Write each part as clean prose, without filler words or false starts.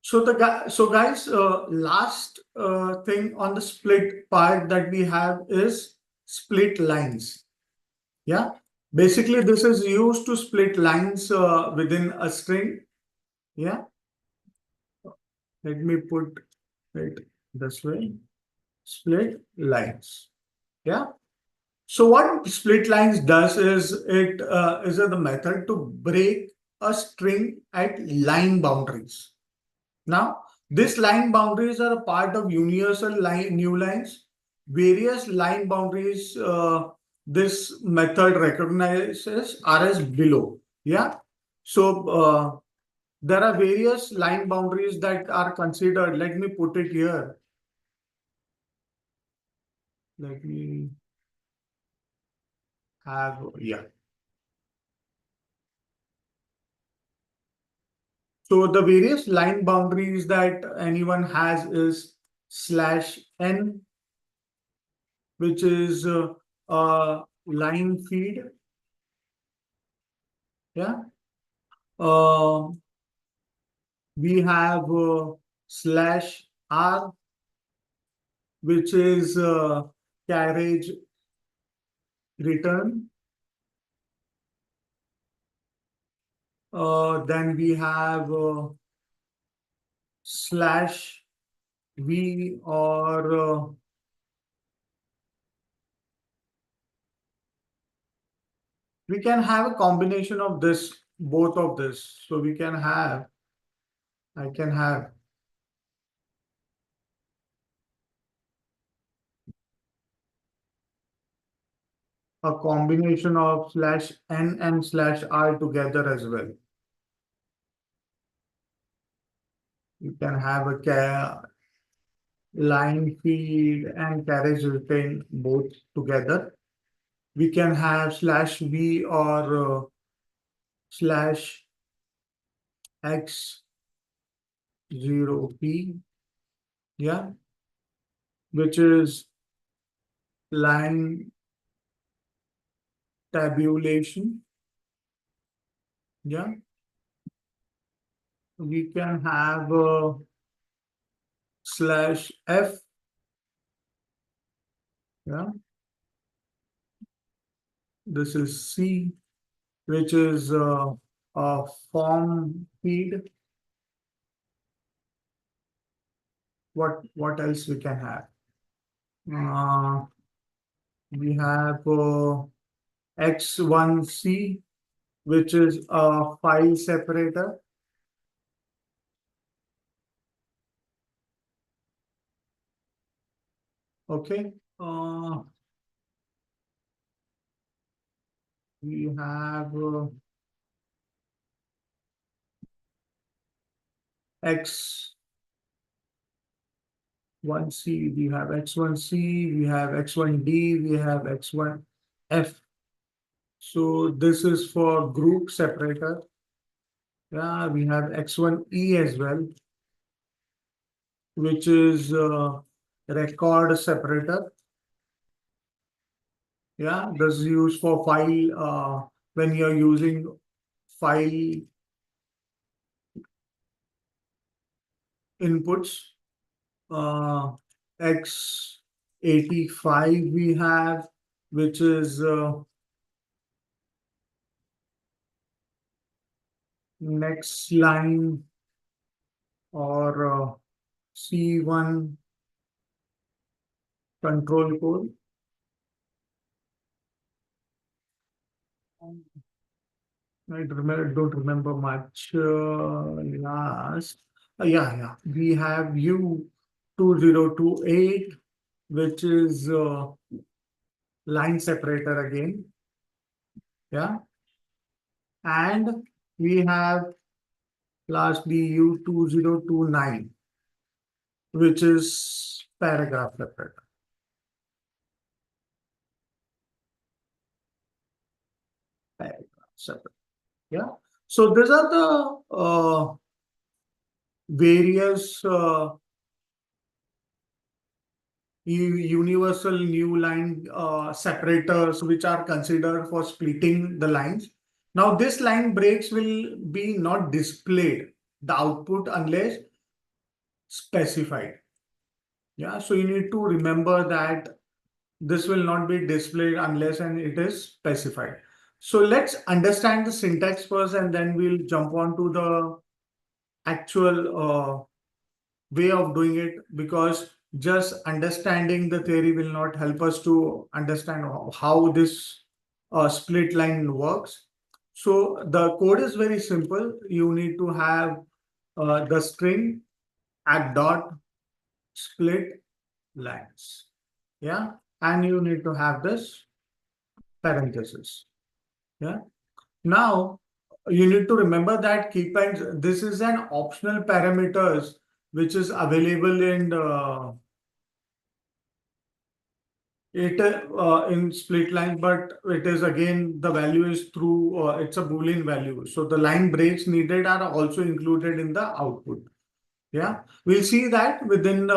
So guys, last thing on the split part that we have is split lines. Yeah, basically this is used to split lines within a string. Yeah, let me put it this way. Split lines. Yeah. So what split lines does is it is the method to break a string at line boundaries. Now, these line boundaries are a part of universal line new lines. Various line boundaries this method recognizes are as below. Yeah. So there are various line boundaries that are considered. Let me put it here. Let me have, yeah. So the various line boundaries that anyone has is /n, which is line feed. Yeah. Uh, we have /r, which is carriage return. Then we have /v or we can have a combination of this, both of this. So we can have, I can have a combination of /n and /r together as well. You can have a line feed and carriage return both together. We can have /v or /x0p, yeah, which is line tabulation. Yeah, we can have /f, yeah, this is C, which is a form feed. What else we can have? We have X1C, which is a file separator. Okay. We have X1C, we have X1C, we have X1D, we have X1F. So this is for group separator. Yeah, we have X1E as well, which is record separator. Yeah, this is used for file when you're using file inputs. X85 we have, which is next line or C1 control code. I don't remember much last. Yeah. We have U2028, which is line separator again. Yeah. And we have lastly U2029, which is paragraph separator. Paragraph separator. Yeah. So these are the various universal new line separators which are considered for splitting the lines. Now this line breaks will be not displayed the output unless specified. Yeah, so you need to remember that this will not be displayed unless and it is specified. So let's understand the syntax first and then we'll jump on to the actual way of doing it, because just understanding the theory will not help us to understand how this split line works. So the code is very simple. You need to have the string at dot split lines. Yeah. And you need to have this parenthesis. Yeah. Now you need to remember that keep and this is an optional parameters which is available in split line, but it is again the value is through it's a boolean value. So the line breaks needed are also included in the output. Yeah, we'll see that within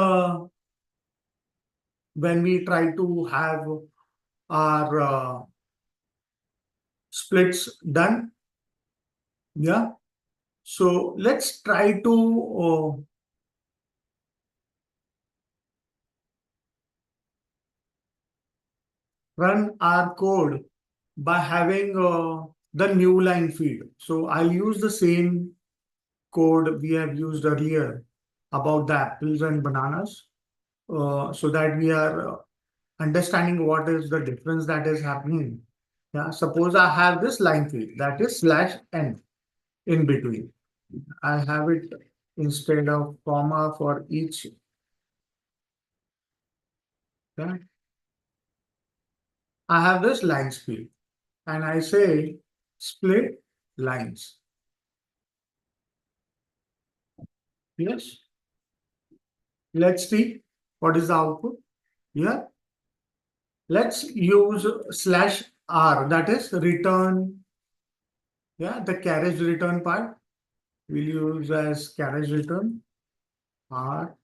when we try to have our splits done. Yeah, so let's try to run our code by having the new line feed. So I'll use the same code we have used earlier about the apples and bananas, so that we are understanding what is the difference that is happening. Yeah, suppose I have this line feed that is slash n in between. I have it instead of comma for each. Yeah, I have this line feed and I say split lines. Yes. Let's see what is the output. Yeah. Let's use slash r, that is return. Yeah, the carriage return part. We'll use as carriage return r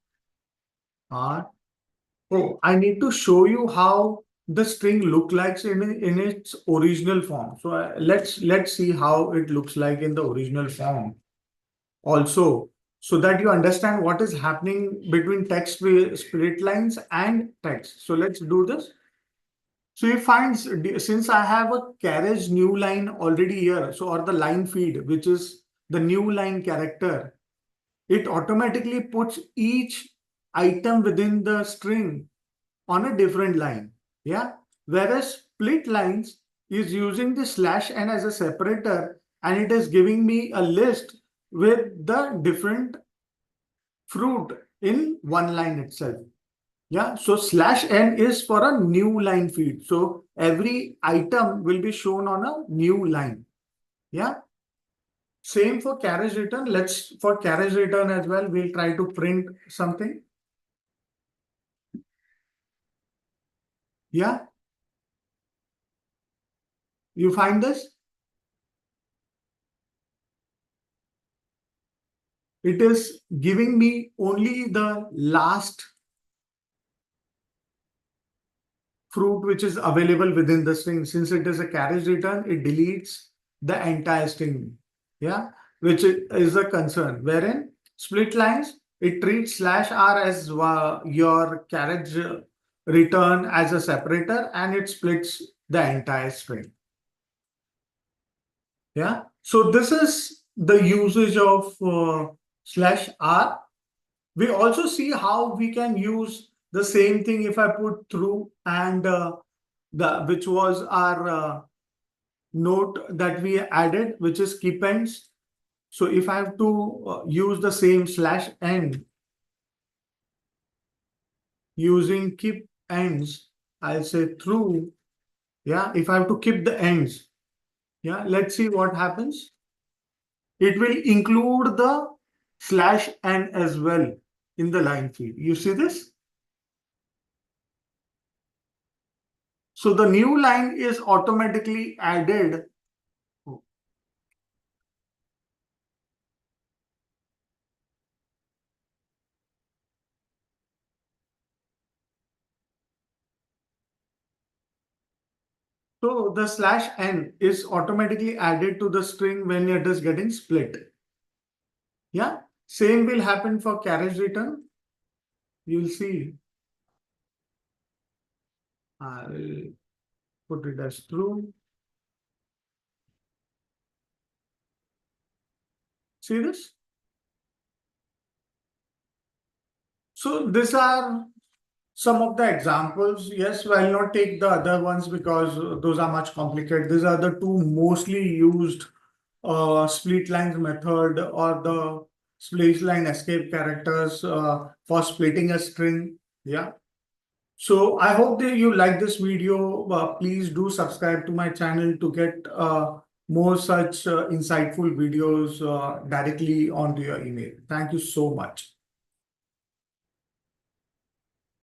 r. Oh, I need to show you how the string look like in its original form. So let's see how it looks like in the original form also, so that you understand what is happening between text split lines and text. So let's do this. So it finds, since I have a carriage new line already here, so or the line feed, which is the new line character, it automatically puts each item within the string on a different line. Yeah. Whereas split lines is using the slash n as a separator and it is giving me a list with the different fruit in one line itself. Yeah, so slash n is for a new line feed. So every item will be shown on a new line. Yeah, same for carriage return. Let's for carriage return as well, we'll try to print something. Yeah, you find this? It is giving me only the last fruit which is available within the string. Since it is a carriage return, it deletes the entire string. Yeah, which is a concern. Wherein split lines, it treats slash r as your carriage return as a separator and it splits the entire string. Yeah, so this is the usage of slash r. We also see how we can use the same thing if I put through and the which was our note that we added, which is keep ends. So if I have to use the same slash n using keep ends, I'll say through. Yeah, if I have to keep the ends. Yeah, let's see what happens. It will include the slash n as well in the line feed. You see this? So the new line is automatically added. So the slash n is automatically added to the string when it is getting split. Yeah. Same will happen for carriage return. You'll see. I will put it as true. See this? So these are some of the examples. Yes, I will not take the other ones because those are much complicated. These are the two mostly used split lines method or the split line escape characters for splitting a string. Yeah. So I hope that you like this video. Please do subscribe to my channel to get more such insightful videos directly onto your email. Thank you so much.